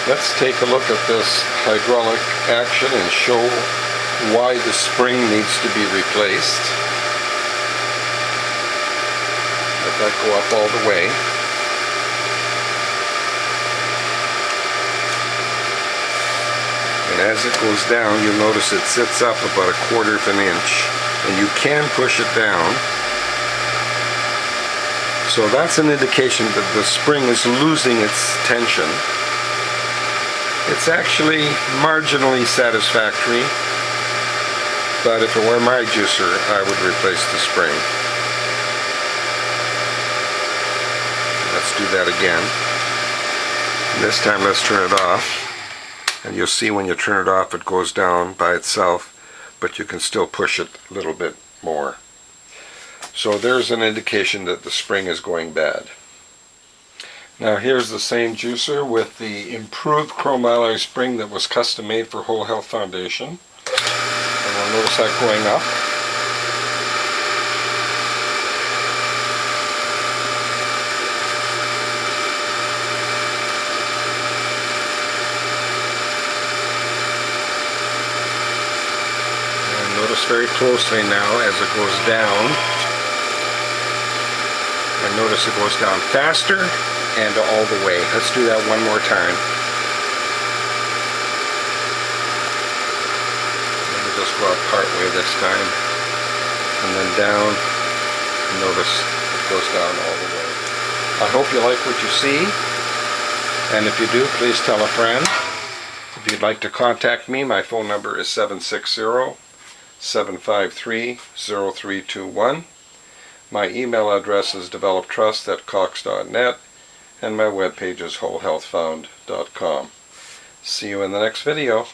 Let's take a look at this hydraulic action and show why the spring needs to be replaced. Let that go up all the way. And as it goes down, you'll notice it sits up about 1/4 of an inch, and you can push it down. So that's an indication that the spring is losing its tension. It's actually marginally satisfactory, but if it were my juicer, I would replace the spring. Let's do that again. And this time let's turn it off. And you'll see when you turn it off it goes down by itself, but you can still push it a little bit more. So there's an indication that the spring is going bad. Now here's the same juicer with the improved chrome alloy spring that was custom made for Whole Health Foundation. And we'll notice that going up. And notice very closely now as it goes down. And notice it goes down faster and all the way. Let's do that one more time. Let me just go up part way this time. And then down. Notice it goes down all the way. I hope you like what you see. And if you do, please tell a friend. If you'd like to contact me, my phone number is 760-753-0321. My email address is developtrust@cox.net. And my webpage is wholehealthfound.com. See you in the next video.